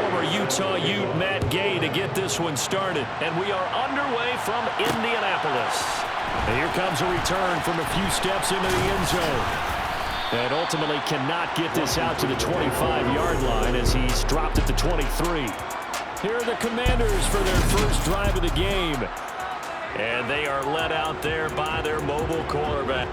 former Utah Ute Matt Gay to get this one started. And we are underway from Indianapolis. And here comes a return from a few steps into the end zone. And ultimately cannot get this out to the 25-yard line as he's dropped at the 23. Here are the Commanders for their first drive of the game. And they are led out there by their mobile quarterback.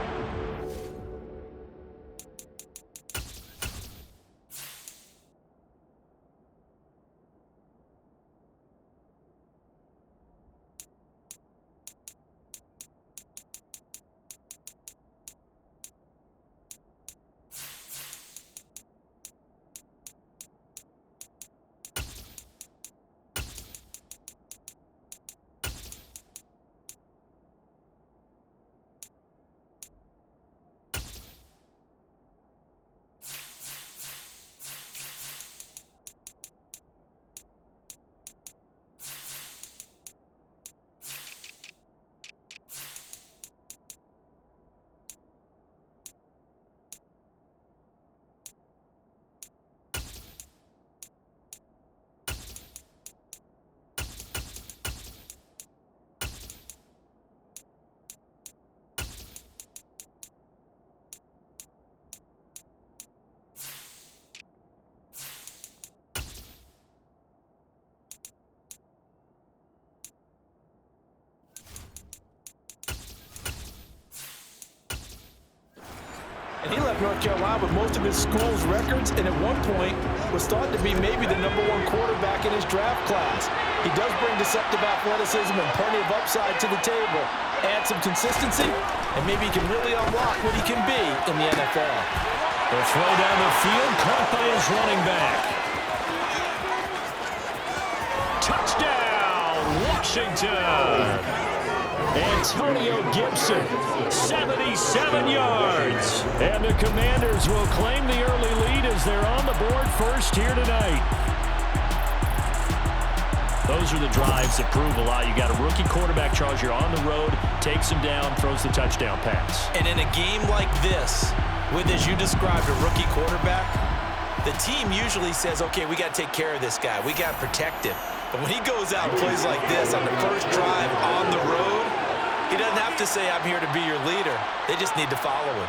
And he left North Carolina with most of his school's records, and at one point was thought to be maybe the #1 quarterback in his draft class. He does bring deceptive athleticism and plenty of upside to the table. Add some consistency, and maybe he can really unlock what he can be in the NFL. The throw down the field, caught by his running back. Touchdown, Washington! Antonio Gibson, 77 yards. And the Commanders will claim the early lead as they're on the board first here tonight. Those are the drives that prove a lot. You got a rookie quarterback, Charles. You're on the road, takes him down, throws the touchdown pass. And in a game like this, with, as you described, a rookie quarterback, the team usually says, okay, we got to take care of this guy. We got to protect him. But when he goes out and plays like this on the first drive on the road, he doesn't have to say, I'm here to be your leader. They just need to follow him.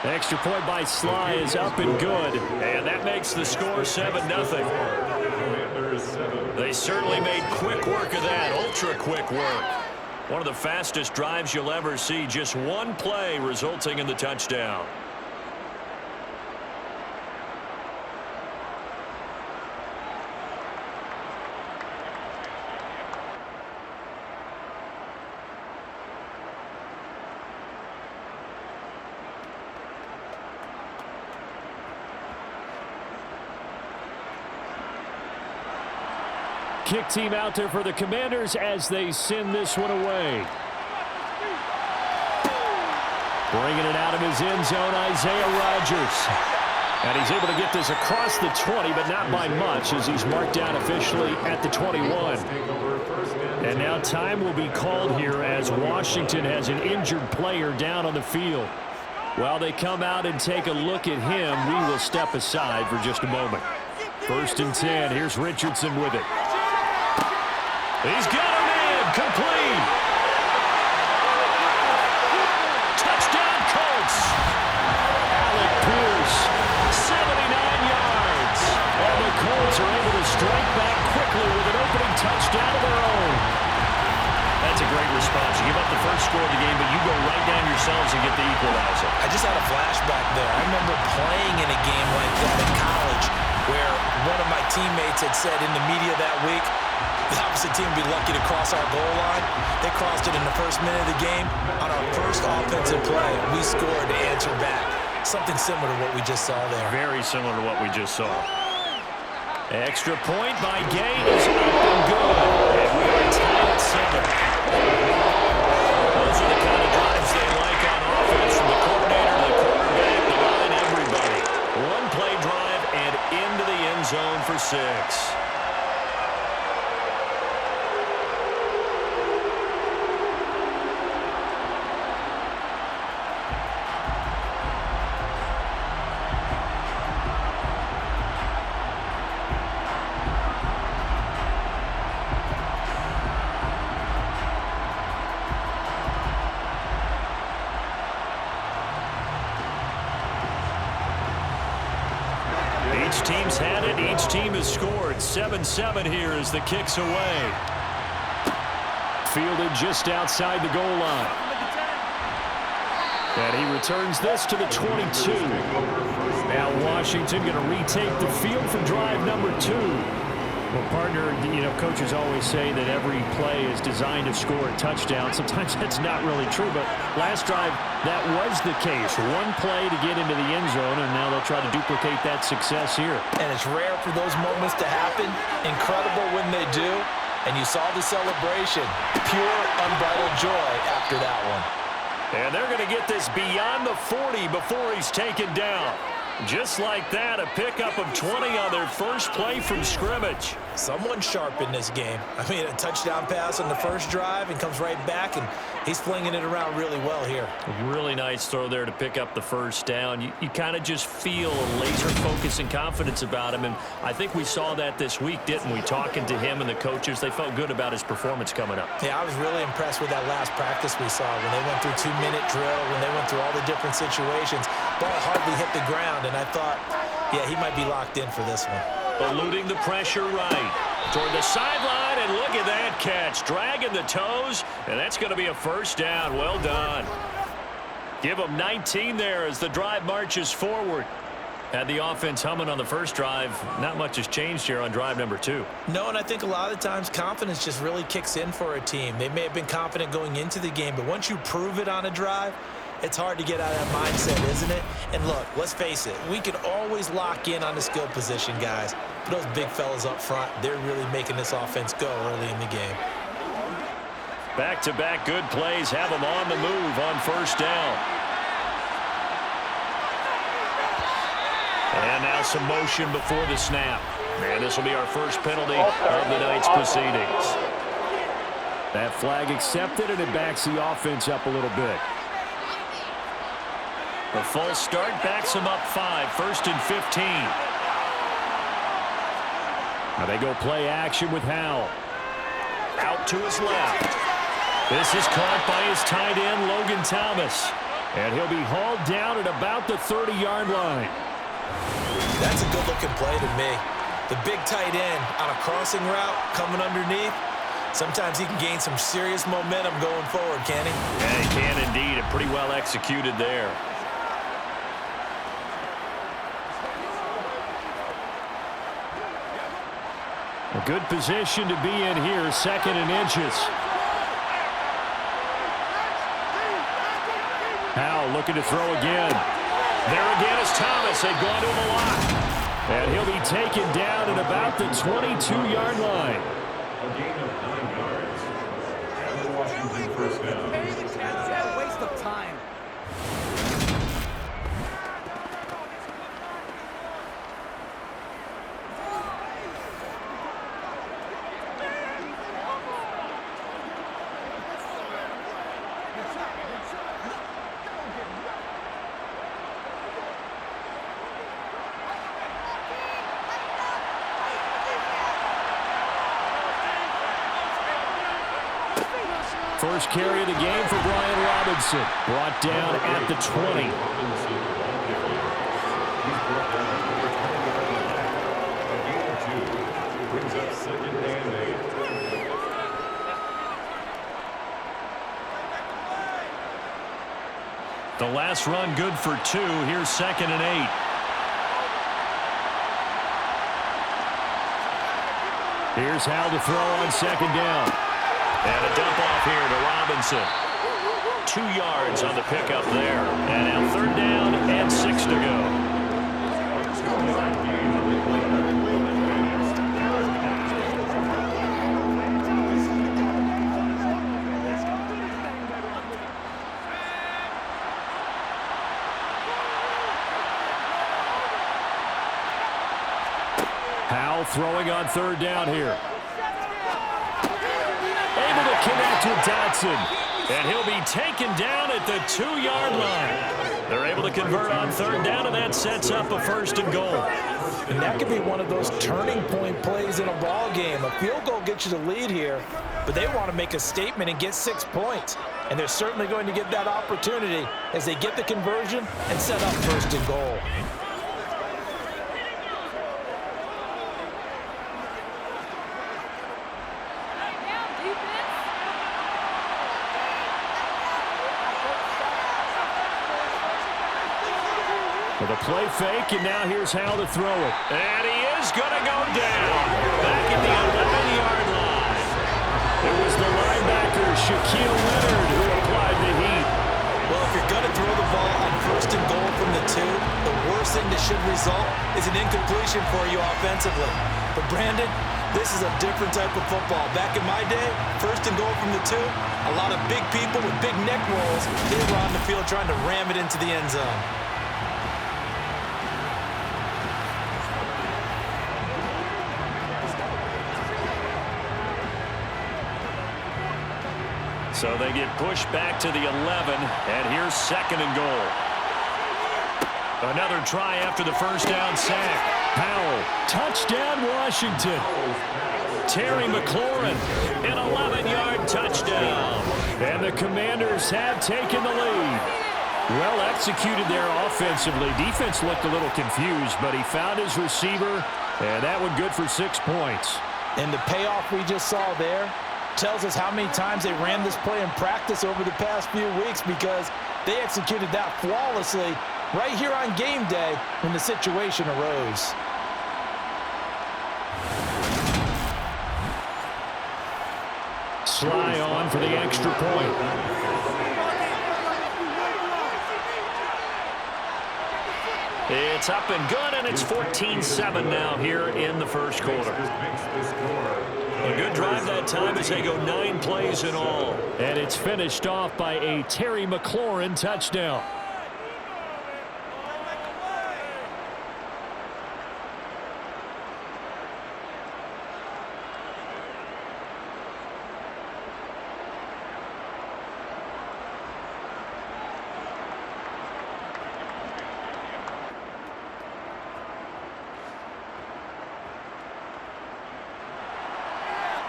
The extra point by Sly is up and good. And that makes the score 7-0. They certainly made quick work of that, ultra-quick work. One of the fastest drives you'll ever see. Just one play resulting in the touchdown. Kick team out there for the Commanders as they send this one away. Bringing it out of his end zone, Isaiah Rodgers. And he's able to get this across the 20, but not by much as he's marked down officially at the 21. And now time will be called here as Washington has an injured player down on the field. While they come out and take a look at him, we will step aside for just a moment. 1st and 10, here's Richardson with it. He's got him in, complete. Touchdown, Colts. Alec Pierce, 79 yards. And the Colts are able to strike back quickly with an opening touchdown of their own. That's a great response. You give up the first score of the game, but you go right down yourselves and get the equalizer. I just had a flashback there. I remember playing in a game like that in college where one of my teammates had said in the media that week, the opposite team would be lucky to cross our goal line. They crossed it in the first minute of the game. On our first offensive play, we scored to answer back. Something similar to what we just saw there. Very similar to what we just saw. Extra point by Gay is up and good. And we are tied at 7. Those are the kind of drives they like on offense, from the coordinator to the quarterback, the line, everybody. One play drive and into the end zone for 6. Each team's had it. Each team has scored. 7-7 here as the kick's away. Fielded just outside the goal line. And he returns this to the 22. Now Washington going to retake the field for drive number 2. Well, partner, coaches always say that every play is designed to score a touchdown. Sometimes that's not really true, but last drive, that was the case. One play to get into the end zone, and now they'll try to duplicate that success here. And it's rare for those moments to happen. Incredible when they do. And you saw the celebration. Pure, unbridled joy after that one. And they're going to get this beyond the 40 before he's taken down. Just like that, a pickup of 20 on their first play from scrimmage. Someone sharp in this game. I mean, a touchdown pass on the first drive and comes right back, and he's flinging it around really well here. A really nice throw there to pick up the first down. You kind of just feel a laser focus and confidence about him, and I think we saw that this week, didn't we? Talking to him and the coaches, they felt good about his performance coming up. Yeah, I was really impressed with that last practice we saw when they went through 2-minute drill, when they went through all the different situations. Ball hardly hit the ground, and I thought, yeah, he might be locked in for this one. Eluding the pressure right toward the sideline, and look at that catch. Dragging the toes, and that's going to be a first down. Well done. Give them 19 there as the drive marches forward. Had the offense humming on the first drive. Not much has changed here on drive number 2. No, and I think a lot of times confidence just really kicks in for a team. They may have been confident going into the game, but once you prove it on a drive, it's hard to get out of that mindset, isn't it? And look, let's face it, we can always lock in on the skill position, guys. But those big fellas up front, they're really making this offense go early in the game. Back-to-back good plays have them on the move on first down. And now some motion before the snap. And this will be our first penalty of the night's proceedings. That flag accepted, and it backs the offense up a little bit. The false start backs them up 5, 1st and 15. Now they go play action with Howell. Out to his left. This is caught by his tight end, Logan Thomas. And he'll be hauled down at about the 30-yard line. That's a good-looking play to me. The big tight end on a crossing route coming underneath. Sometimes he can gain some serious momentum going forward, can he? Yeah, he can indeed, and pretty well executed there. A good position to be in here, 2nd and inches. Howell looking to throw again. There again is Thomas. They've gone to him a lot. And he'll be taken down at about the 22-yard line. A gain of 9 yards. And the Washington first down. Waste of time. First carry of the game for Brian Robinson. Brought down at the 20. Brings up 2nd and 8. The last run good for 2. Here's 2nd and 8. Here's Howell to throw on 2nd down. And a dump off here to Robinson. 2 yards on the pickup there. And now 3rd down and 6 to go. Howell throwing on 3rd down here. Able to connect with Dotson. And he'll be taken down at the 2-yard line. They're able to convert on 3rd down, and that sets up a 1st and goal. And that could be one of those turning point plays in a ball game. A field goal gets you the lead here, but they want to make a statement and get 6 points. And they're certainly going to get that opportunity as they get the conversion and set up 1st and goal. With a play fake, and now here's how to throw it. And he is going to go down. Back at the 11-yard line. It was the linebacker, Shaquille Leonard, who applied the heat. Well, if you're going to throw the ball on 1st and goal from the 2, the worst thing that should result is an incompletion for you offensively. But, Brandon, this is a different type of football. Back in my day, 1st and goal from the 2, a lot of big people with big neck rolls, they were on the field trying to ram it into the end zone. So they get pushed back to the 11, and here's 2nd and goal. Another try after the first down sack. Powell, touchdown Washington. Terry McLaurin, an 11-yard touchdown. And the Commanders have taken the lead. Well executed there offensively. Defense looked a little confused, but he found his receiver, and that one good for 6 points. And the payoff we just saw there tells us how many times they ran this play in practice over the past few weeks, because they executed that flawlessly right here on game day when the situation arose. Sly on for the extra point. It's up and good, and it's 14-7 now here in the first quarter. A good drive that time as they go 9 plays in all. And it's finished off by a Terry McLaurin touchdown.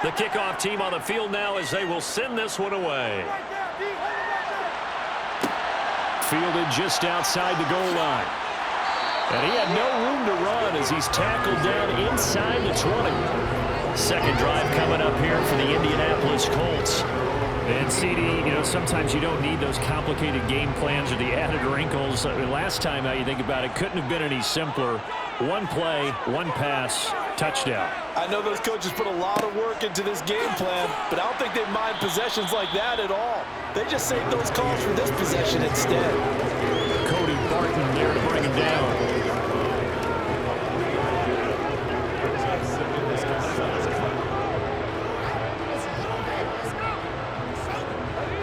The kickoff team on the field now as they will send this one away. Fielded just outside the goal line. And he had no room to run as he's tackled down inside the 20. Second drive coming up here for the Indianapolis Colts. And CD, you know, sometimes you don't need those complicated game plans or the added wrinkles. Last time, now you think about it, couldn't have been any simpler. One play, one pass, touchdown. I know those coaches put a lot of work into this game plan, but I don't think they mind possessions like that at all. They just save those calls for this possession instead. Cody Barton there to bring him down.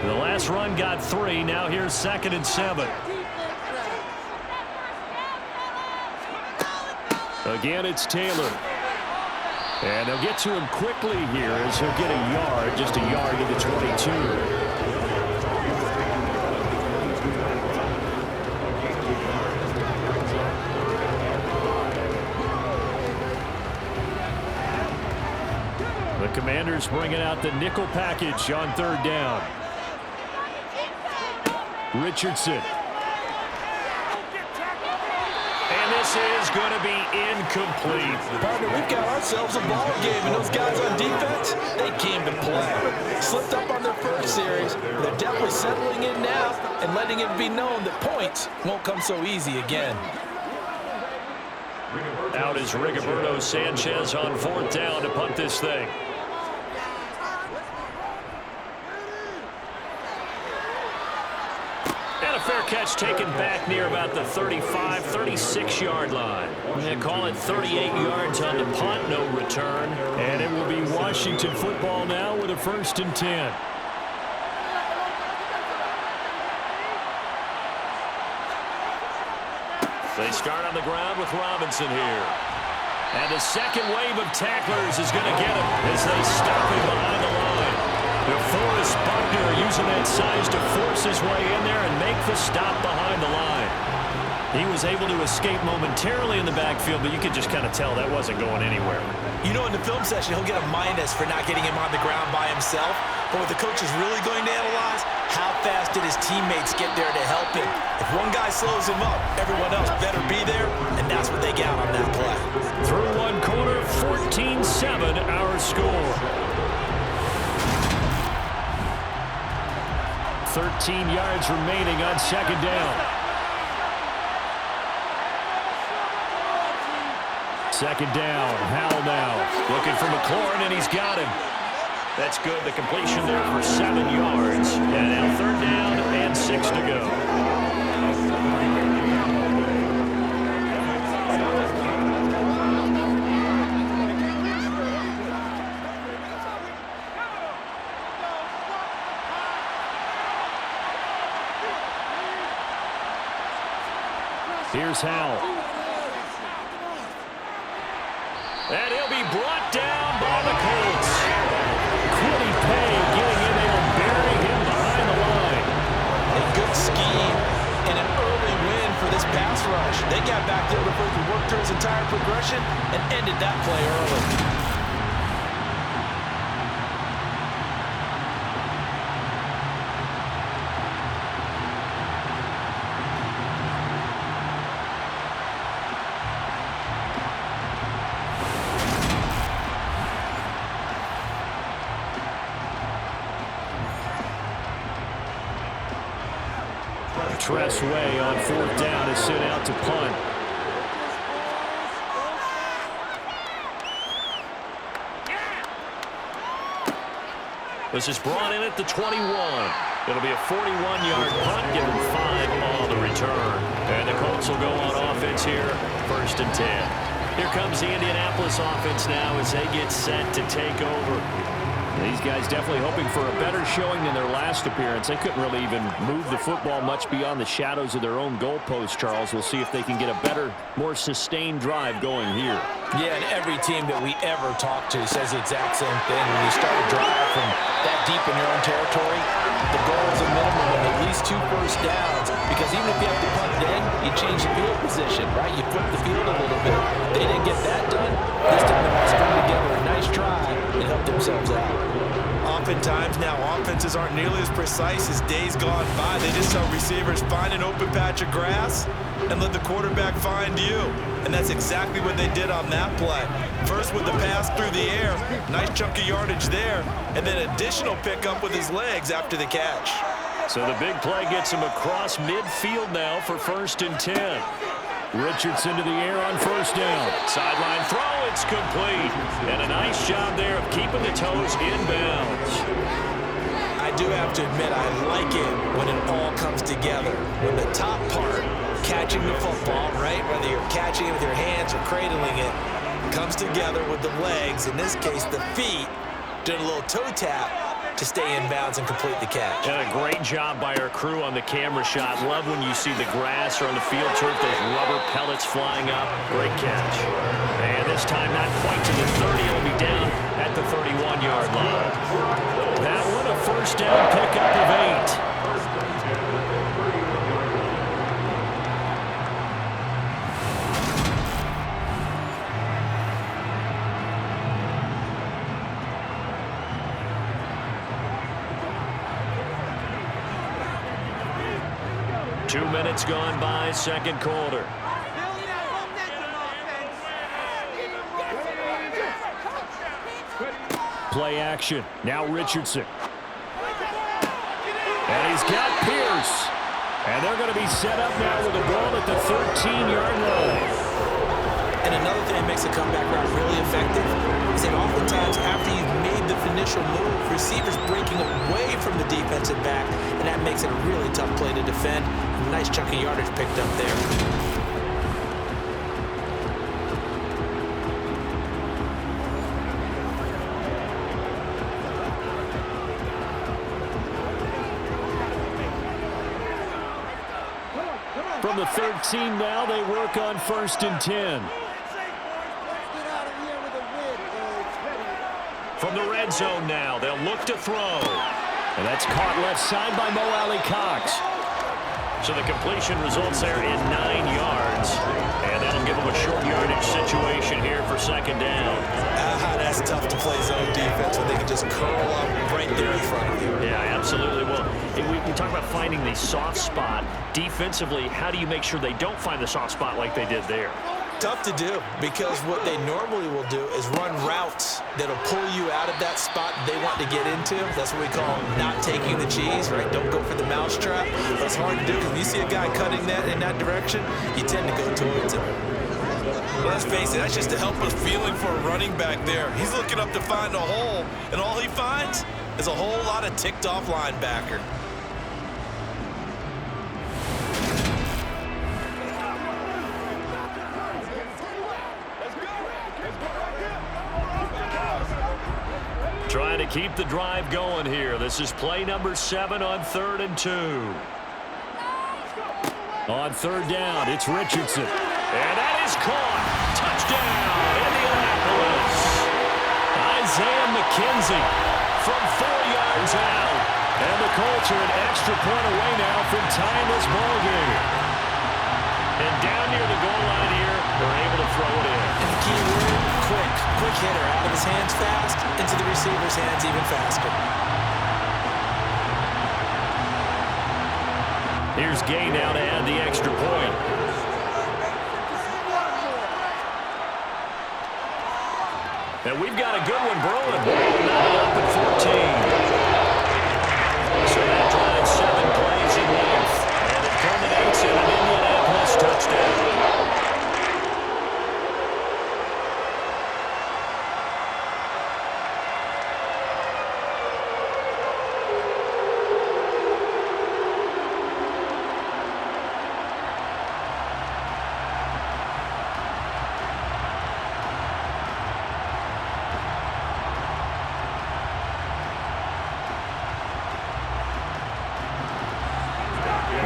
The last run got 3. Now here's 2nd and 7. Again, it's Taylor. And they'll get to him quickly here as he'll get a yard, just a yard to the 22. The Commanders bringing out the nickel package on 3rd down. Richardson. And this is going to be incomplete. Partner, we've got ourselves a ball game, and those guys on defense, they came to play. Slipped up on their first series. They're definitely settling in now and letting it be known that points won't come so easy again. Out is Rigoberto Sanchez on 4th down to punt this thing. And a fair catch taken back near about the 35, 36-yard line. They call it 38 yards on the punt, no return. And it will be Washington football now with a 1st and 10. They start on the ground with Robinson here. And the second wave of tacklers is going to get him as they stop him behind the line. DeForest Buckner using that size to force his way in there and make the stop behind the line. He was able to escape momentarily in the backfield, but you could just kind of tell that wasn't going anywhere. You know, in the film session, he'll get a minus for not getting him on the ground by himself. But what the coach is really going to analyze, how fast did his teammates get there to help him? If one guy slows him up, everyone else better be there, and that's what they got on that play. Through one quarter, 14-7 our score. 13 yards remaining on 2nd down. Second down, Howell now. Looking for McLaurin, and he's got him. That's good. The completion there for 7 yards. And now third down and 6 to go. Here's Howell. And he'll be brought down by the Colts. Quiddy Pay getting in there and burying him behind the line. A good scheme and an early win for this pass rush. They got back there before he worked through his entire progression and ended that play early. Tressway on fourth down is sent out to punt. This is brought in at the 21. It'll be a 41-yard punt, give him 5 on the return. And the Colts will go on offense here, 1st and 10. Here comes the Indianapolis offense now as they get set to take over. These guys definitely hoping for a better showing than their last appearance. They couldn't really even move the football much beyond the shadows of their own goalpost, Charles. We'll see if they can get a better, more sustained drive going here. Yeah, and every team that we ever talk to says the exact same thing. When you start a drive from that deep in your own territory, the goal is a minimum of at least 2 first downs, because even if you have to punt then, you change the field position, right? You flip the field a little bit. They didn't get that done. This time they must string together a nice drive and help themselves out. Oftentimes now, offenses aren't nearly as precise as days gone by. They just tell receivers, find an open patch of grass and let the quarterback find you. And that's exactly what they did on that play. First with the pass through the air, nice chunk of yardage there, and then additional pickup with his legs after the catch. So the big play gets him across midfield now for 1st and 10. Richardson to the air on 1st down. Sideline throw, it's complete. And a nice job there of keeping the toes inbounds. I do have to admit, I like it when it all comes together. When the top part, catching the football, right, whether you're catching it with your hands or cradling it, comes together with the legs, in this case the feet, doing a little toe tap to stay in bounds and complete the catch. And a great job by our crew on the camera shot. Love when you see the grass or on the field turf, those rubber pellets flying up. Great catch. And this time not quite to the 30. It'll be down at the 31-yard line. That one a 1st down pickup of 8. 2 minutes gone by, 2nd quarter. Play action. Now Richardson. And he's got Pierce. And they're going to be set up now with the ball at the 13-yard line. And another thing that makes a comeback route really effective is that oftentimes after you've made the initial move, receivers breaking away from the defensive back, and that makes it a really tough play to defend. A nice chunk of yardage picked up there. From the 13 now, they work on 1st and 10. From the red zone now, they'll look to throw. And that's caught left side by Mo Alley-Cox. So the completion results there in 9 yards. And that'll give them a short yardage situation here for 2nd down. That's tough to play zone defense when they can just curl up right there in front of you. Yeah, absolutely. Well, we talk about finding the soft spot. Defensively, how do you make sure they don't find the soft spot like they did there? Tough to do, because what they normally will do is run routes that'll pull you out of that spot they want to get into. That's what we call not taking the cheese, right? Don't go for the mousetrap. That's hard to do, because when you see a guy cutting that in that direction, you tend to go towards it. Let's face it, that's just a helpless feeling for a running back there. He's looking up to find a hole, and all he finds is a whole lot of ticked-off linebacker. Trying to keep the drive going here. This is play number 7 on 3rd and 2. On 3rd down, it's Richardson. And that is caught. Touchdown, Indianapolis. Isaiah McKenzie from 4 yards out. And the Colts are an extra point away now from tying this ball game. And down near the goal line here, they're able to throw it in. And the key word, quick. Quick hitter, out of his hands fast, into the receiver's hands even faster. Here's Gay now to add the extra point. And we've got a good one brewing. Now up at 14. So that drives 7 plays in length. And it culminates in an Indianapolis touchdown.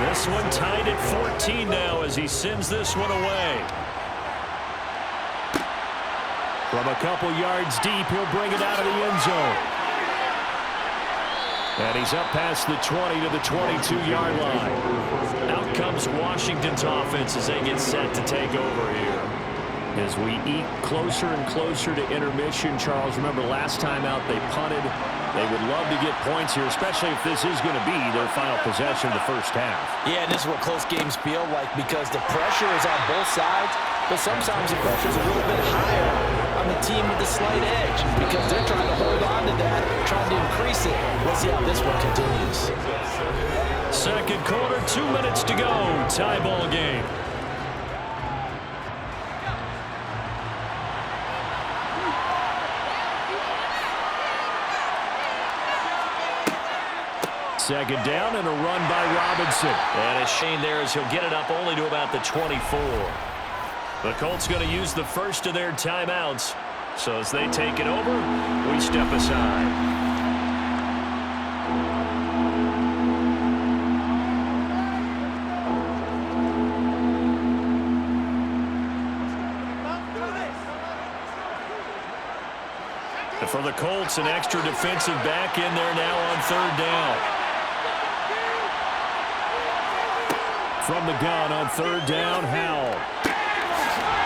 This one tied at 14 now as he sends this one away. From a couple yards deep, he'll bring it out of the end zone. And he's up past the 20 to the 22-yard line. Out comes Washington's offense as they get set to take over here. As we eat closer and closer to intermission, Charles, remember last time out they punted. They would love to get points here, especially if this is going to be their final possession of the first half. Yeah, and this is what close games feel like because the pressure is on both sides, but sometimes the pressure is a little bit higher on the team with the slight edge because they're trying to hold on to that, trying to increase it. Let's see how this one continues. Second quarter, 2 minutes to go. Tie ball game. Second down and a run by Robinson. And a shame there as he'll get it up only to about the 24. The Colts going to use the first of their timeouts. So as they take it over, we step aside. And for the Colts, an extra defensive back in there now on 3rd down. From the gun on 3rd down, Howell.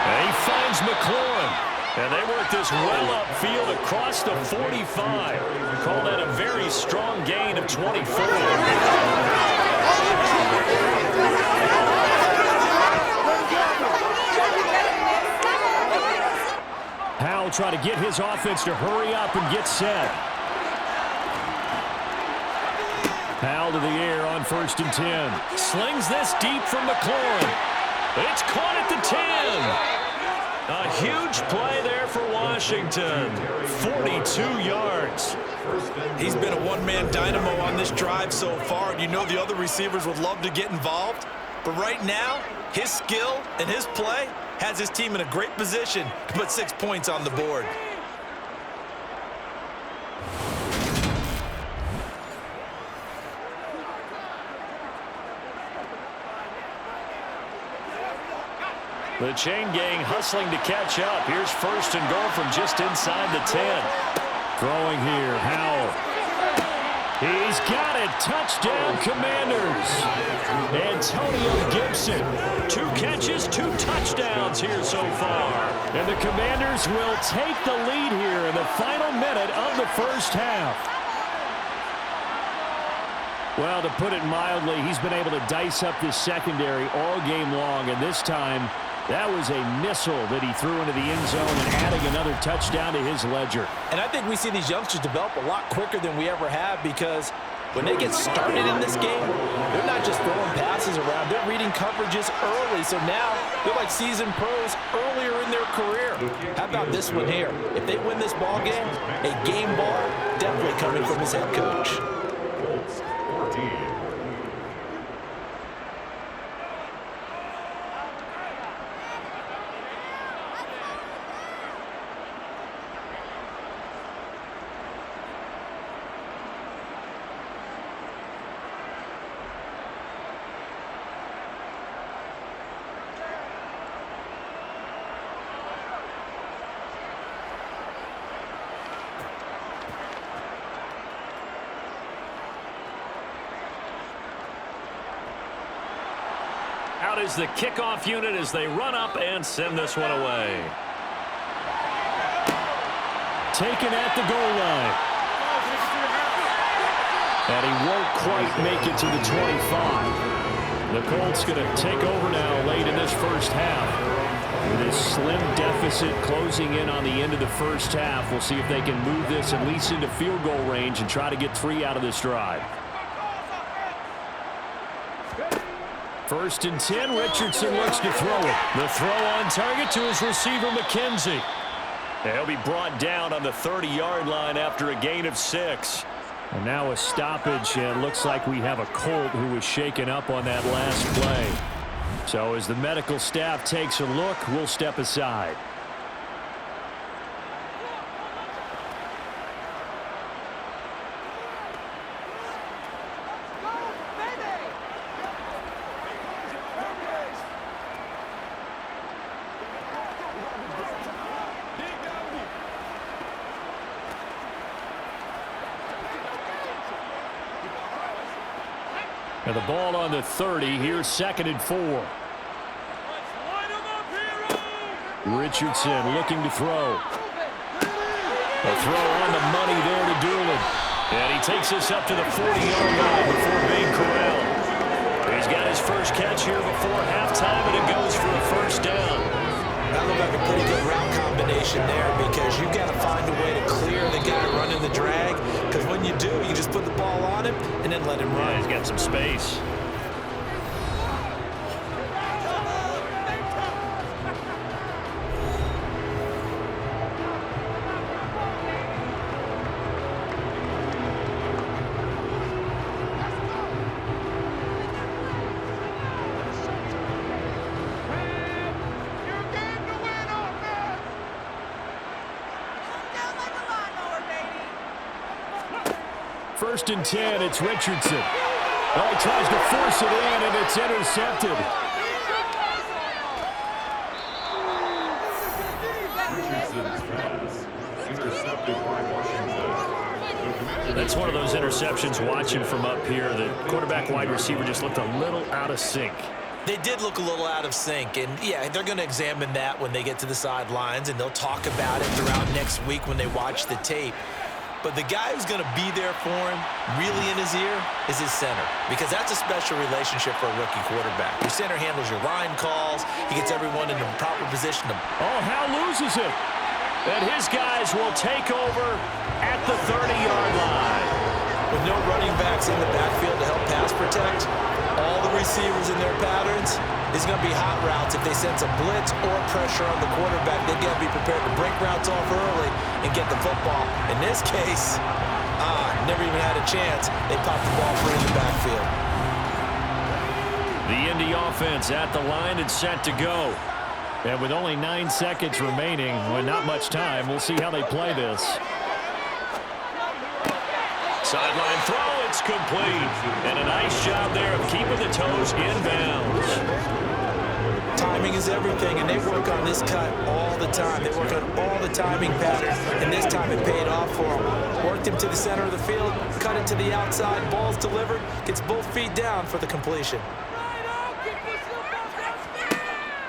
And he finds McLaurin. And they work this well upfield across the 45. Call that a very strong gain of 24. Howell trying to get his offense to hurry up and get set. Howell to the air on 1st and 10. Slings this deep from McLaurin. It's caught at the 10. A huge play there for Washington. 42 yards. He's been a one-man dynamo on this drive so far, and you know the other receivers would love to get involved. But right now, his skill and his play has his team in a great position to put 6 points on the board. The chain gang hustling to catch up. Here's 1st and goal from just inside the 10. Throwing here, Howell. He's got it. Touchdown, Commanders. Antonio Gibson. 2 catches, 2 touchdowns here so far. And the Commanders will take the lead here in the final minute of the first half. Well, to put it mildly, he's been able to dice up this secondary all game long, and this time that was a missile that he threw into the end zone and adding another touchdown to his ledger. And I think we see these youngsters develop a lot quicker than we ever have because when they get started in this game, they're not just throwing passes around. They're reading coverages early. So now they're like seasoned pros earlier in their career. How about this one here? If they win this ball game, a game ball definitely coming from his head coach. Colts 14. Out is the kickoff unit as they run up and send this one away. Taken at the goal line. And he won't quite make it to the 25. The Colts going to take over now late in this first half. With this slim deficit closing in on the end of the first half, we'll see if they can move this at least into field goal range and try to get 3 out of this drive. First and 10, Richardson looks to throw it. The throw on target to his receiver, McKenzie. He'll be brought down on the 30-yard line after a gain of 6. And now a stoppage, and it looks like we have a Colt who was shaken up on that last play. So as the medical staff takes a look, we'll step aside. And the ball on the 30. Here's 2nd and 4. Richardson looking to throw. A throw on the money there to Doolin. And he takes us up to the 40-yard line before being corralled. He's got his first catch here before halftime, and it goes for a first down. That looked like a pretty good route combination there because you've got to find a way to clear the guy running the drag. Because when you do, you just put the ball on him and then let him run. Yeah, he's got some space. First and 10, it's Richardson. Oh, he tries to force it in, and it's intercepted. Richardson's pass intercepted by Washington. That's one of those interceptions watching from up here. The quarterback wide receiver just looked a little out of sync. They did look a little out of sync, and yeah, they're going to examine that when they get to the sidelines, and they'll talk about it throughout next week when they watch the tape. But the guy who's going to be there for him, really in his ear, is his center. Because that's a special relationship for a rookie quarterback. Your center handles your line calls. He gets everyone in the proper position. Oh, Hal loses it. And his guys will take over at the 30-yard line. With no running backs in the backfield to help pass protect, all the receivers in their patterns, it's going to be hot routes. If they sense a blitz or pressure on the quarterback, they've got to be prepared to break routes off early and get the football. In this case, never even had a chance. They popped the ball for in the backfield. The Indy offense at the line and set to go. And with only 9 seconds remaining, with not much time, we'll see how they play this. Sideline throw, it's complete. And a nice job there of keeping the toes in bounds. Timing is everything, and they work on this cut all the time. They work on all the timing patterns, and this time it paid off for them. Worked him to the center of the field, cut it to the outside, ball's delivered, gets both feet down for the completion.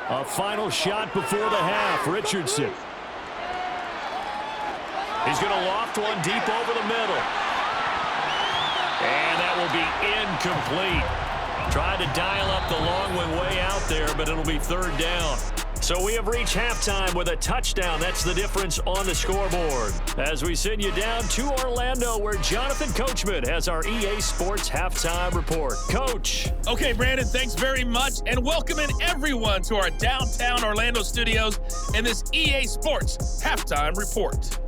A final shot before the half, Richardson. He's going to loft one deep over the middle. And that will be incomplete. Tried to dial up the long one way out there, but it'll be 3rd down. So we have reached halftime with a touchdown. That's the difference on the scoreboard. As we send you down to Orlando, where Jonathan Coachman has our EA Sports Halftime Report. Coach. Okay, Brandon, thanks very much. And welcoming everyone to our downtown Orlando studios in this EA Sports Halftime Report.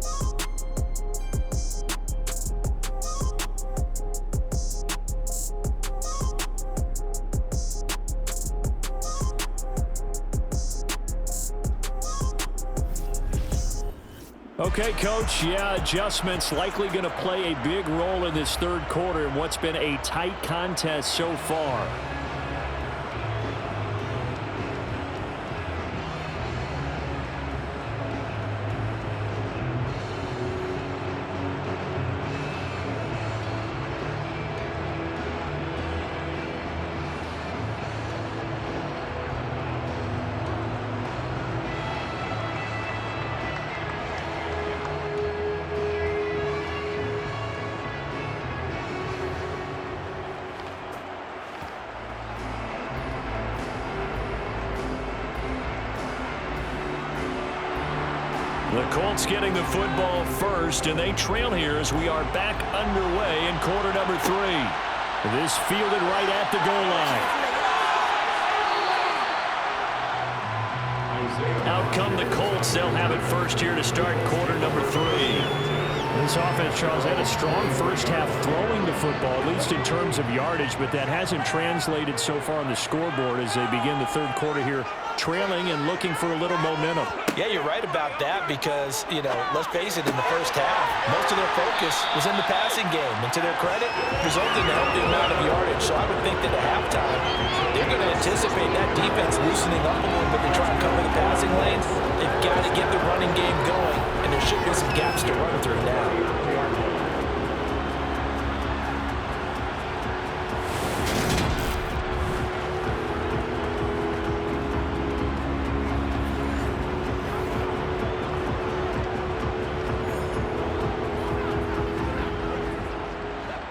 Okay, Coach, adjustments likely going to play a big role in this third quarter in what's been a tight contest so far. The Colts getting the football first, and they trail here as we are back underway in quarter number 3. This fielded right at the goal line. Out come the Colts. They'll have it first here to start quarter number 3. This offense, Charles, had a strong first half throwing the football, at least in terms of yardage, but that hasn't translated so far on the scoreboard as they begin the third quarter here, trailing and looking for a little momentum. Yeah, you're right about that because, let's face it, in the first half, most of their focus was in the passing game. And to their credit, resulted in a healthy amount of yardage. So I would think that at halftime, they're going to anticipate that defense loosening up a little bit to try and cover the passing lanes. They've got to get the running game going, and there should be some gaps to run through now.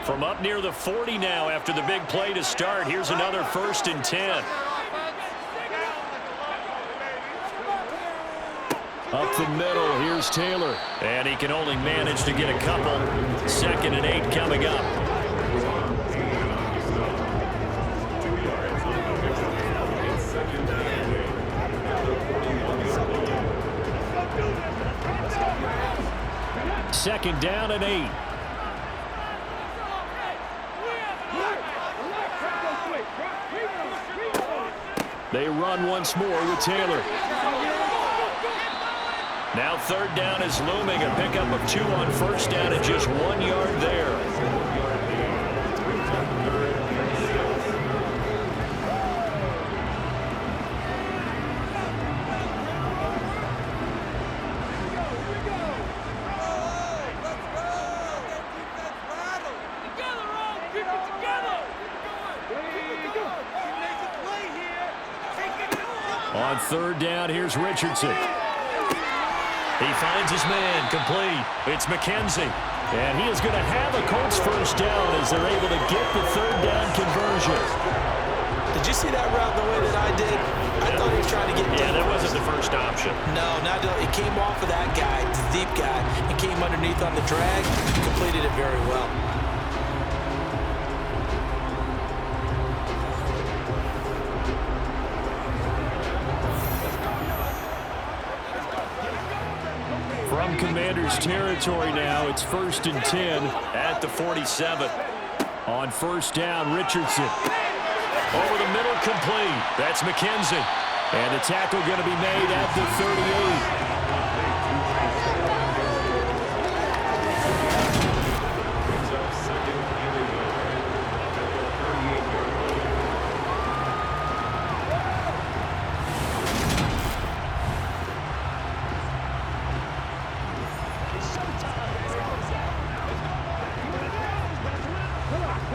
From up near the 40 now after the big play to start. Here's another 1st and 10. Up the middle, here's Taylor. And he can only manage to get a couple. 2nd and 8 coming up. Second down and 8. They run once more with Taylor. Now 3rd down is looming. A pickup of 2 on 1st down and just 1 yard there. On 3rd down, here's Richardson. He finds his man, complete. It's McKenzie. And he is going to have a Colts 1st down as they're able to get the 3rd down conversion. Did you see that route the way that I did? I thought he was trying to get Yeah, that wasn't the first option. No, it came off of that guy, the deep guy, and came underneath on the drag, completed it very well. From Commanders territory now, it's 1st and 10 at the 47. On 1st down, Richardson. Over the middle, complete. That's McKenzie. And the tackle going to be made at the 38.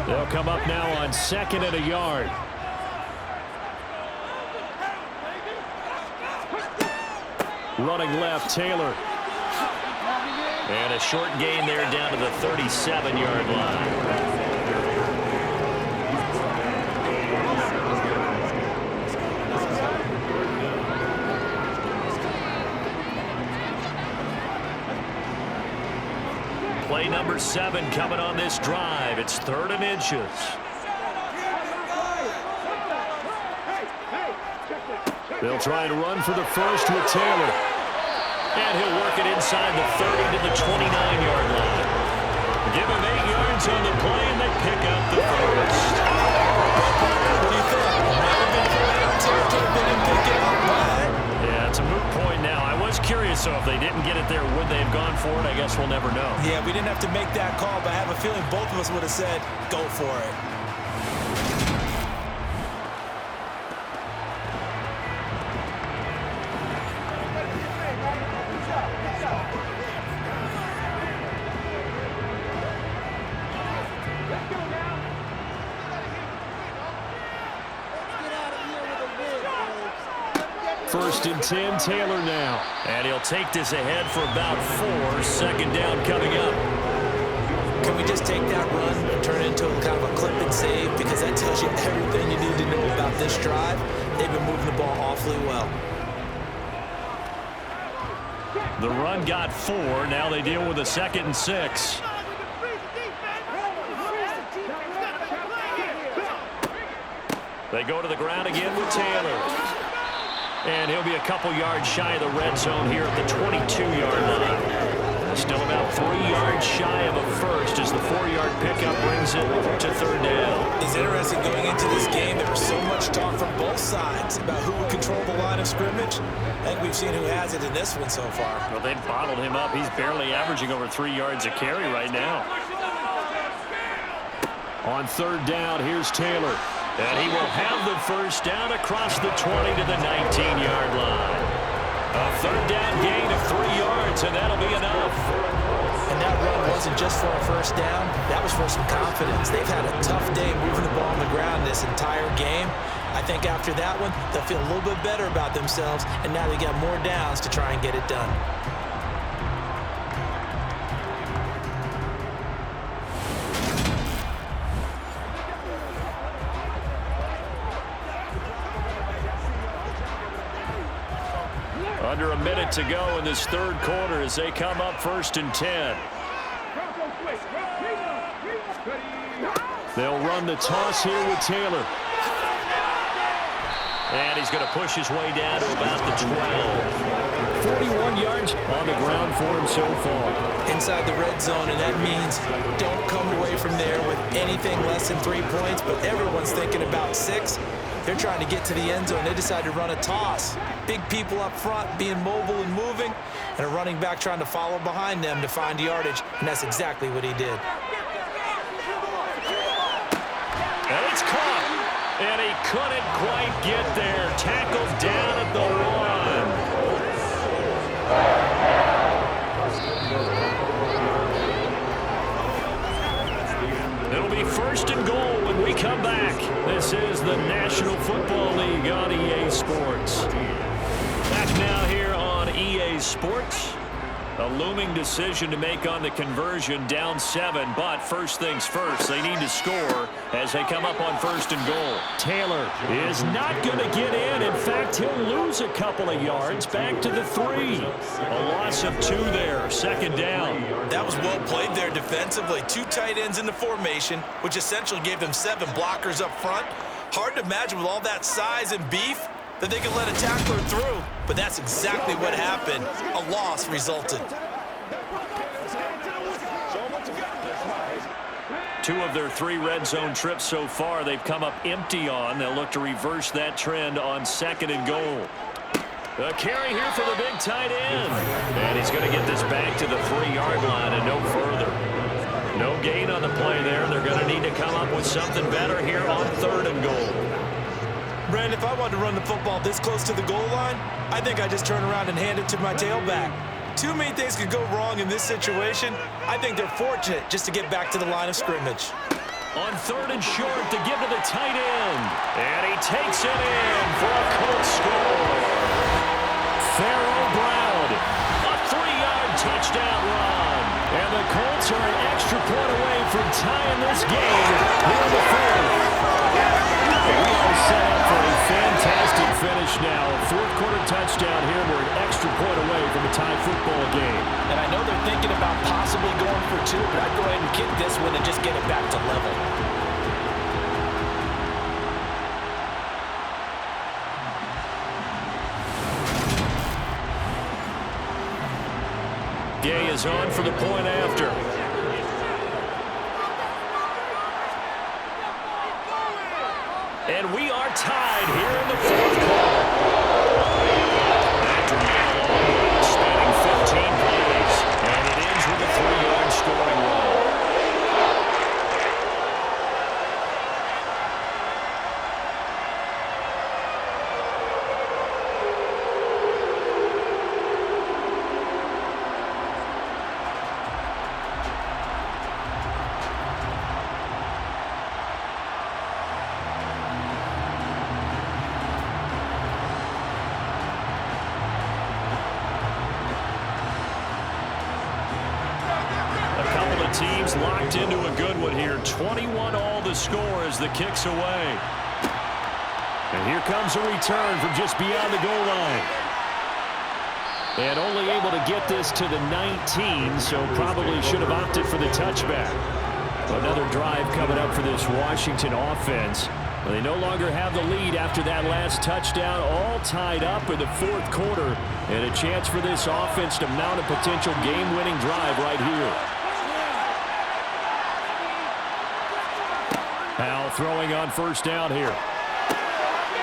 They'll come up now on 2nd and a yard. Running left, Taylor. And a short gain there down to the 37-yard line. Play number 7 coming on this drive. It's 3rd and inches. They'll try and run for the first with Taylor. And he'll work it inside the 30 to the 29-yard line. Give him 8 yards on the play, and they pick up the first. What do you think? Might have been coming out territory, they didn't pick it up, but... Yeah, it's a moot point now. I was curious, so if they didn't get it there, would they have gone for it? I guess we'll never know. Yeah, we didn't have to make that call, but I have a feeling both of us would have said, go for it. First and 10, Taylor now. And he'll take this ahead for about 4. Second down coming up. Can we just take that run and turn it into kind of a clip and save? Because that tells you everything you need to know about this drive. They've been moving the ball awfully well. The run got 4. Now they deal with a 2nd and 6. They go to the ground again with Taylor. And he'll be a couple yards shy of the red zone here at the 22-yard line. Still about 3 yards shy of a first as the 4-yard pickup brings it to 3rd down. It's interesting going into this game. There was so much talk from both sides about who would control the line of scrimmage. I think we've seen who has it in this one so far. Well, they've bottled him up. He's barely averaging over 3 yards a carry right now. On 3rd down, here's Taylor. And he will have the first down across the 20 to the 19-yard line. A 3rd down gain of 3 yards, and that'll be enough. And that run wasn't just for a first down. That was for some confidence. They've had a tough day moving the ball on the ground this entire game. I think after that one, they'll feel a little bit better about themselves, and now they got more downs to try and get it done. Under a minute to go in this 3rd quarter as they come up 1st and 10. They'll run the toss here with Taylor. And he's going to push his way down to about the 12. 41 yards on the ground for him so far. Inside the red zone, and that means don't come away from there with anything less than 3 points, but everyone's thinking about 6. They're trying to get to the end zone. They decide to run a toss. Big people up front being mobile and moving, and a running back trying to follow behind them to find yardage, and that's exactly what he did. And it's caught, and he couldn't quite get there. Tackled down at the 1. It'll be 1st and goal when we come back. This is the National Football League on EA Sports. Back now here on EA Sports. A looming decision to make on the conversion, down 7, but first things first, they need to score as they come up on 1st and goal. Taylor is not going to get in. In fact, he'll lose a couple of yards back to the 3. A loss of 2 there, 2nd down. That was well played there defensively. 2 tight ends in the formation, which essentially gave them 7 blockers up front. Hard to imagine with all that size and beef that they could let a tackler through, but that's exactly what happened. A loss resulted. 2 of their 3 red zone trips so far, they've come up empty on. They'll look to reverse that trend on 2nd and goal. A carry here for the big tight end. And he's going to get this back to the 3-yard line and no further. No gain on the play there. They're going to need to come up with something better here on 3rd and goal. Brandon, if I wanted to run the football this close to the goal line, I think I'd just turn around and hand it to my tailback. Too many things could go wrong in this situation. I think they're fortunate just to get back to the line of scrimmage. On 3rd and short to give to the tight end. And he takes it in for a Colts score. Pharaoh Brown, a 3-yard touchdown run. And the Colts are an extra point away from tying this game here in the 4th. We are set up for a fantastic finish now. A 4th quarter touchdown here. We're an extra point away from a tie football game. And I know they're thinking about possibly going for 2, but I'd go ahead and kick this one and just get it back to level. Gay is on for the point after. And we are tied here in the fourth quarter. After being a long run, spanning 15 plays, and it ends with a 3-yard scoring run. Teams locked into a good one here. 21 all the score as the kick's away. And here comes a return from just beyond the goal line. And only able to get this to the 19, so probably should have opted for the touchback. Another drive coming up for this Washington offense. They no longer have the lead after that last touchdown, all tied up in the fourth quarter. And a chance for this offense to mount a potential game-winning drive right here. Powell throwing on first down here.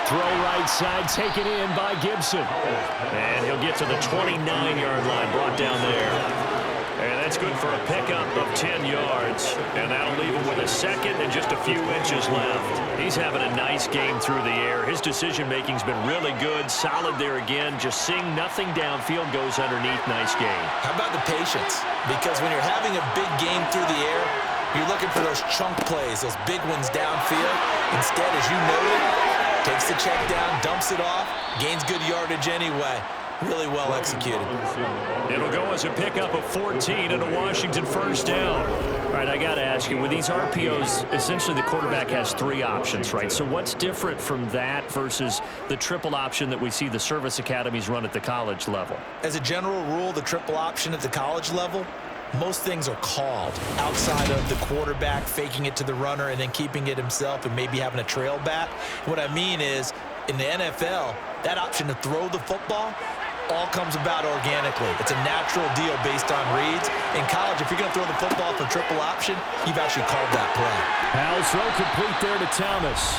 Throw right side, taken in by Gibson. And he'll get to the 29-yard line, brought down there. And that's good for a pickup of 10 yards. And that'll leave him with a second and just a few inches left. He's having a nice game through the air. His decision-making's been really good, solid there again. Just seeing nothing downfield, goes underneath. Nice game. How about the patience? Because when you're having a big game through the air, you're looking for those chunk plays, those big ones downfield. Instead, as you noted, takes the check down, dumps it off, gains good yardage anyway. Really well executed. It'll go as a pickup of 14 and a Washington first down. All right, I got to ask you, with these RPOs, essentially the quarterback has 3 options, right? So what's different from that versus the triple option that we see the service academies run at the college level? As a general rule, the triple option at the college level, most things are called outside of the quarterback faking it to the runner and then keeping it himself and maybe having a trail back. What I mean is, in the NFL, that option to throw the football all comes about organically. It's a natural deal based on reads. In college, if you're going to throw the football for triple option, you've actually called that play. Powell's throw complete there to Thomas.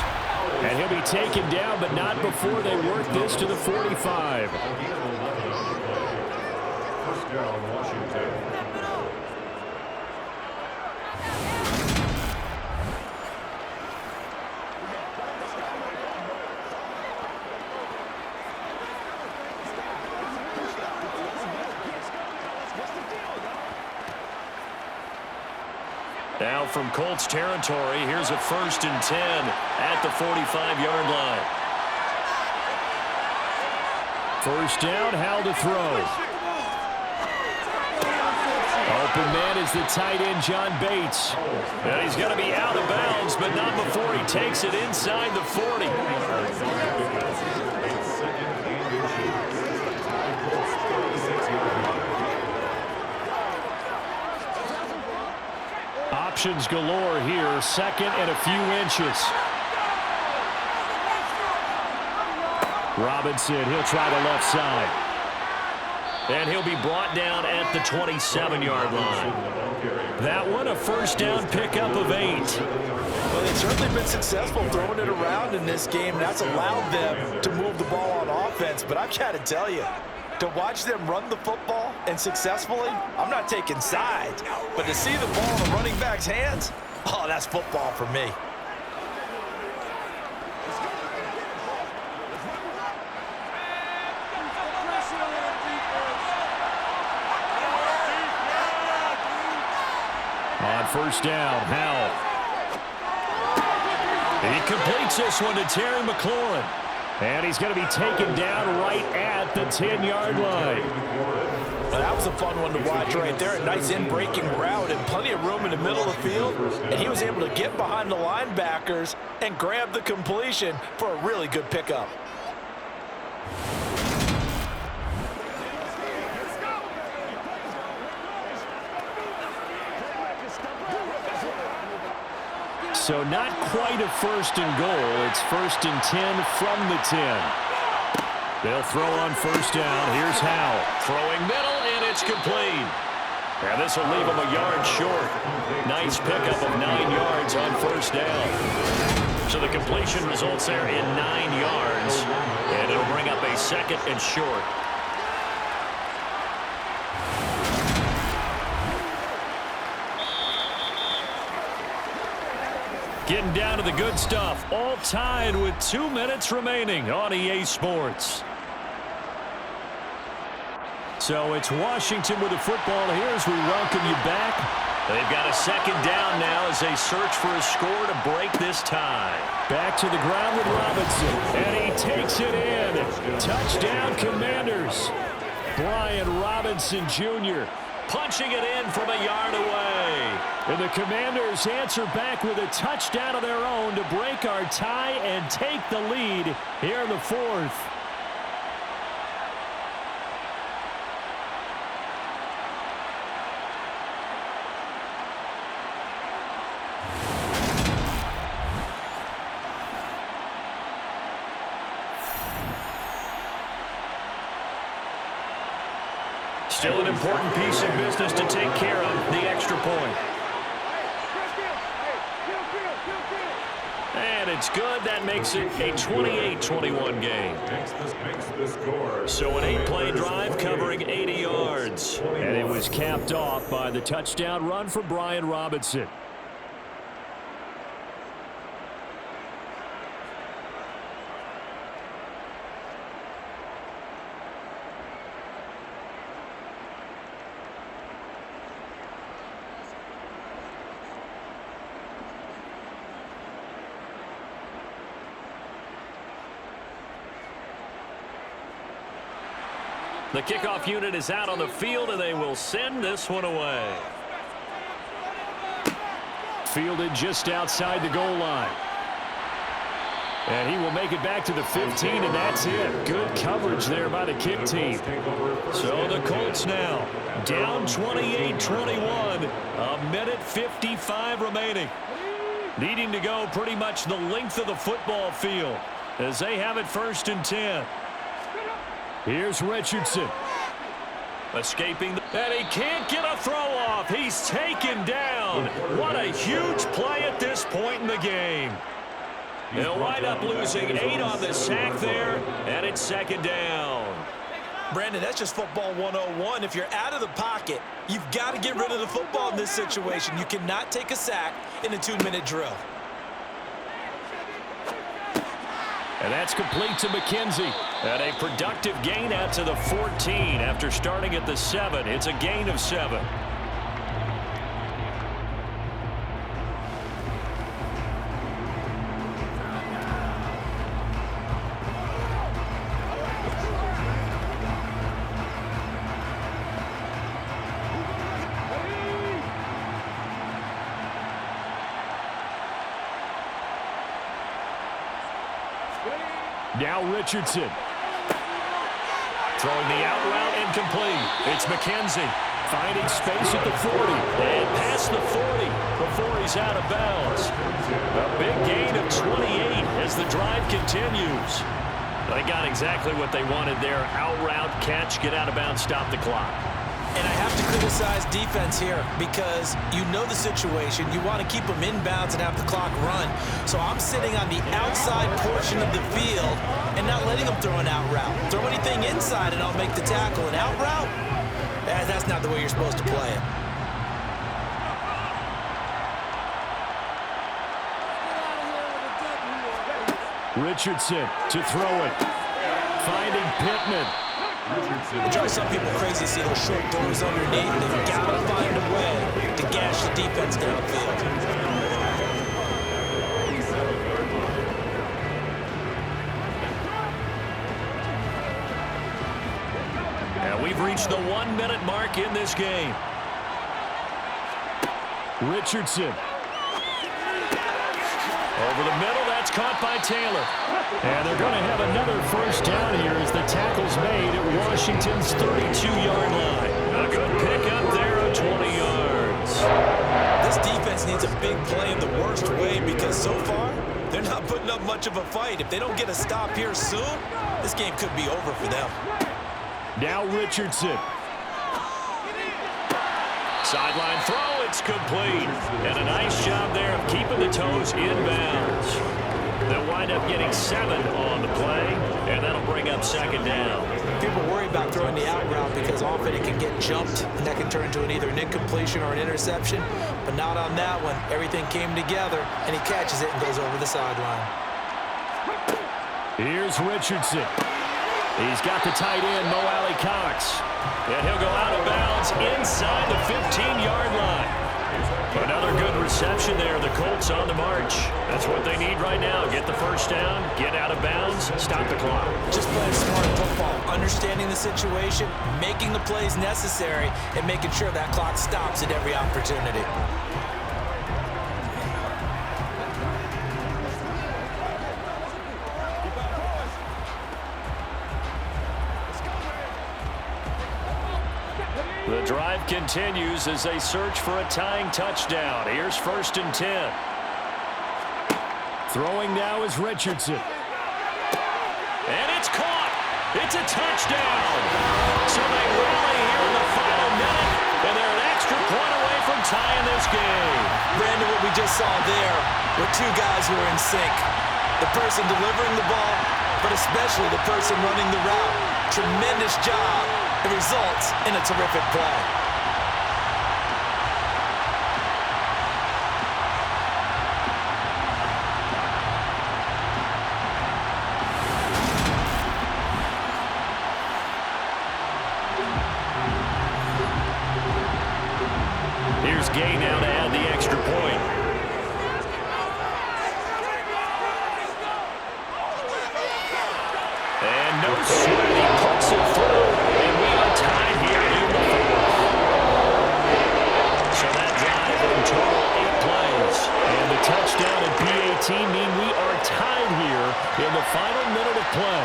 And he'll be taken down, but not before they work this to the 45. First down, Washington. Now from Colts territory, here's a 1st and 10 at the 45-yard line. First down, Howell to throw. Open man is the tight end, John Bates. And he's going to be out of bounds, but not before he takes it inside the 40. Options galore here, second and a few inches. Robinson, he'll try the left side. And he'll be brought down at the 27-yard line. That one, a first down pickup of 8. Well, they've certainly been successful throwing it around in this game. That's allowed them to move the ball on offense. But I've got to tell you, to watch them run the football and successfully, I'm not taking sides, but to see the ball in the running back's hands, oh, that's football for me. On first down, Howell. He completes this one to Terry McLaurin. And he's going to be taken down right at the 10-yard line. Well, that was a fun one to watch right there. A nice in-breaking route and plenty of room in the middle of the field. And he was able to get behind the linebackers and grab the completion for a really good pickup. So not quite a 1st and goal. It's 1st and 10 from the 10. They'll throw on 1st down. Here's Howell. Throwing middle, and it's complete. And this will leave him a yard short. Nice pickup of 9 yards on 1st down. So the completion results there in 9 yards. And it'll bring up a 2nd and short. Getting down to the good stuff. All tied with 2 minutes remaining on EA Sports. So it's Washington with the football here as we welcome you back. They've got a 2nd down now as they search for a score to break this tie. Back to the ground with Robinson. And he takes it in. Touchdown, Commanders. Brian Robinson Jr. punching it in from a yard away. And the Commanders answer back with a touchdown of their own to break our tie and take the lead here in the 4th. Still an important piece of business to take care of, the extra point. And it's good. That makes it a 28-21 game. So an 8-play drive covering 80 yards. And it was capped off by the touchdown run for Brian Robinson. The kickoff unit is out on the field, and they will send this one away. Fielded just outside the goal line. And he will make it back to the 15, and that's it. Good coverage there by the kick team. So the Colts now down 28-21. A minute 55 remaining. Needing to go pretty much the length of the football field as they have it 1st and 10. Here's Richardson. Escaping, and he can't get a throw off. He's taken down. What a huge play at this point in the game. They'll wind up losing 8 on the sack there, and it's 2nd down. Brandon, that's just football 101. If you're out of the pocket, you've got to get rid of the football in this situation. You cannot take a sack in a 2-minute drill. And that's complete to McKenzie. And a productive gain out to the 14 after starting at the 7. It's a gain of 7. Now Richardson. Throwing the out route incomplete. It's McKenzie finding space at the 40 and past the 40 before he's out of bounds. A big gain of 28 as the drive continues. They got exactly what they wanted there. Out route, catch, get out of bounds, stop the clock. And I have to criticize defense here because you know the situation. You want to keep them inbounds and have the clock run. So I'm sitting on the outside portion of the field and not letting them throw an out route. Throw anything inside and I'll make the tackle. An out route? That's not the way you're supposed to play it. Richardson to throw it. Finding Pittman. It drives some people crazy to see those short throws underneath. They've got to find a way to gash the defense downfield. And we've reached the 1-minute mark in this game. Richardson. Over the middle, that's caught by Taylor. And they're going to have another 1st down here as the tackle's made at Washington's 32-yard line. A good pickup there of 20 yards. This defense needs a big play in the worst way because so far, they're not putting up much of a fight. If they don't get a stop here soon, this game could be over for them. Now Richardson. Sideline throw, it's complete. And a nice job there of keeping the toes inbounds. They'll wind up getting 7 on the play, and that'll bring up second down. People worry about throwing the out route because often it can get jumped, and that can turn into either an incompletion or an interception. But not on that one. Everything came together, and he catches it and goes over the sideline. Here's Richardson. He's got the tight end, Mo Alley-Cox. And he'll go out of bounds inside the 15-yard line. Another good reception there. The Colts on the march. That's what they need right now. Get the first down, get out of bounds, stop the clock. Just playing smart football, understanding the situation, making the plays necessary, and making sure that clock stops at every opportunity. The drive continues as they search for a tying touchdown. Here's 1st and 10. Throwing now is Richardson. And it's caught. It's a touchdown. So they rally here in the final minute, and they're an extra point away from tying this game. Brandon, what we just saw there were two guys who are in sync. The person delivering the ball, but especially the person running the route. Tremendous job. It results in a terrific play. Here's Gay now to add the extra point. And no sweat, he puts it through. And we are tied here in the 4th. So that drive in total 8 plays. And the touchdown and PAT mean we are tied here in the final minute of play.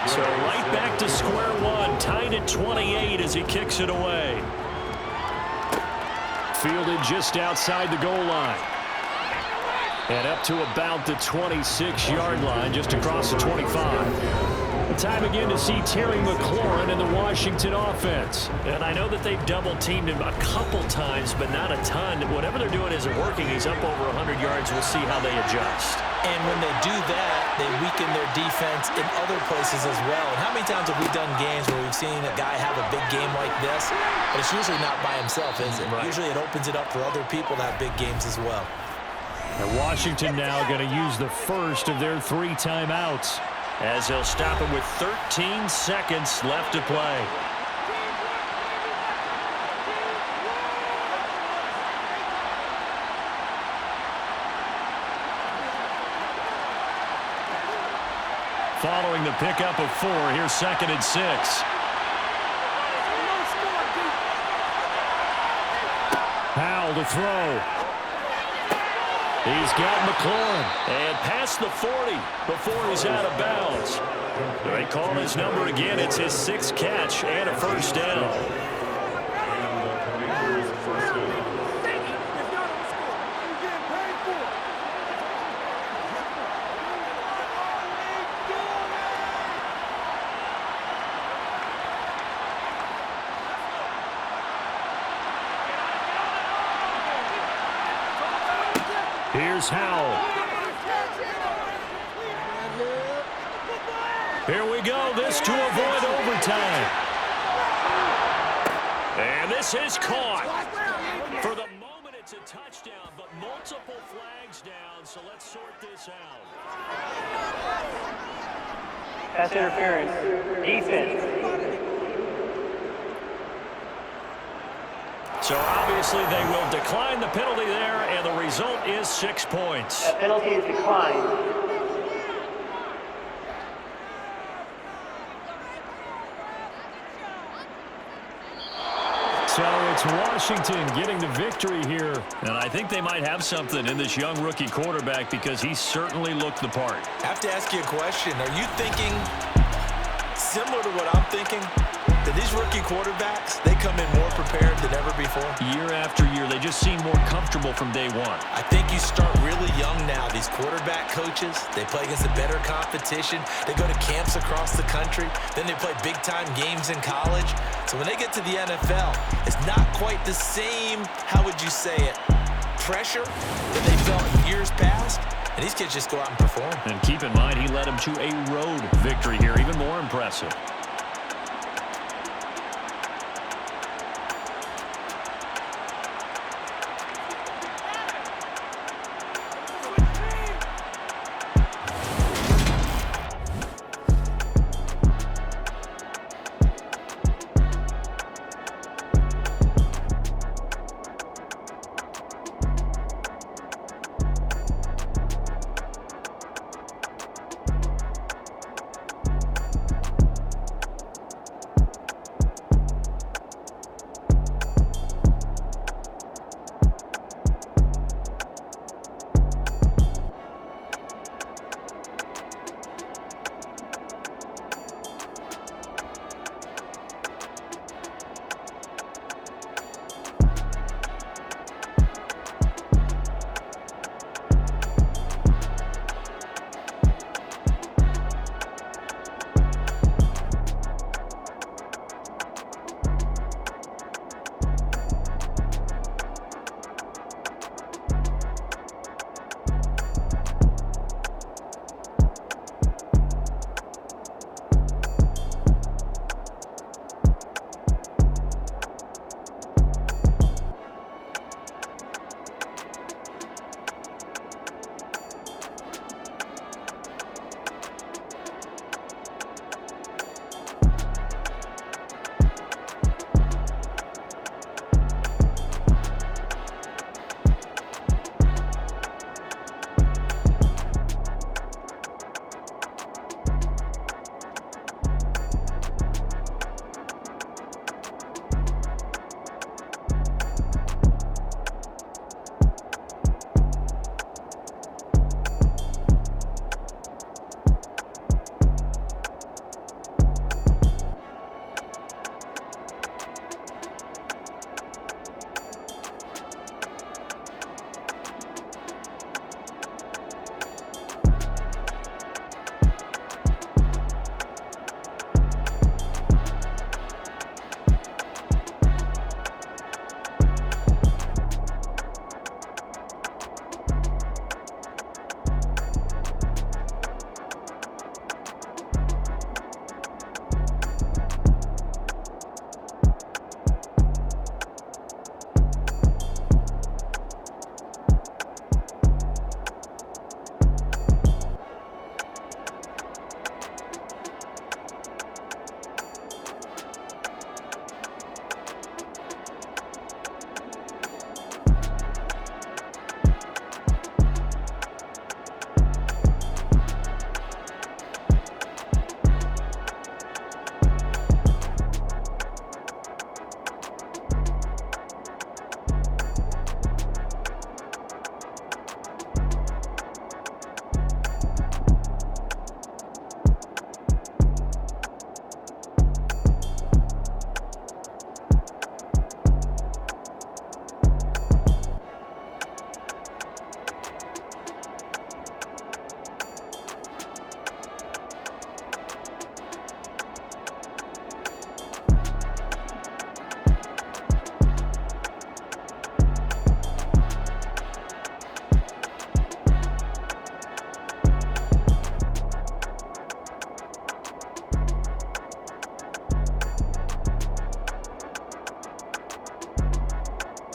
So right back to square one, tied at 28 as he kicks it away. Fielded just outside the goal line. And up to about the 26-yard line, just across the 25. Time again to see Terry McLaurin in the Washington offense. And I know that they've double-teamed him a couple times, but not a ton. Whatever they're doing isn't working. He's up over 100 yards. We'll see how they adjust. And when they do that, they weaken their defense in other places as well. And how many times have we done games where we've seen a guy have a big game like this, but it's usually not by himself, is it? Right. Usually it opens it up for other people to have big games as well. And Washington now going to use the first of their 3 timeouts as they'll stop it with 13 seconds left to play. Following the pickup of 4, here's 2nd and 6. Howell to throw. He's got McLaurin. And past the 40 before he's out of bounds. They call his number again. It's his 6th catch and a first down. Here's Howell. Here we go. This to avoid overtime. And this is caught. For the moment, it's a touchdown, but multiple flags down, so let's sort this out. Pass interference. Defense. So obviously they will decline the penalty there, and the result is 6 points. That penalty is declined. So it's Washington getting the victory here. And I think they might have something in this young rookie quarterback because he certainly looked the part. I have to ask you a question. Are you thinking similar to what I'm thinking? That these rookie quarterbacks, they come in more prepared than ever before? Year after year, they just seem more comfortable from day one. I think you start really young now. These quarterback coaches, they play against a better competition. They go to camps across the country. Then they play big-time games in college. So when they get to the NFL, it's not quite the same, how would you say it, pressure that they felt in years past. And these kids just go out and perform. And keep in mind, he led them to a road victory here, even more impressive.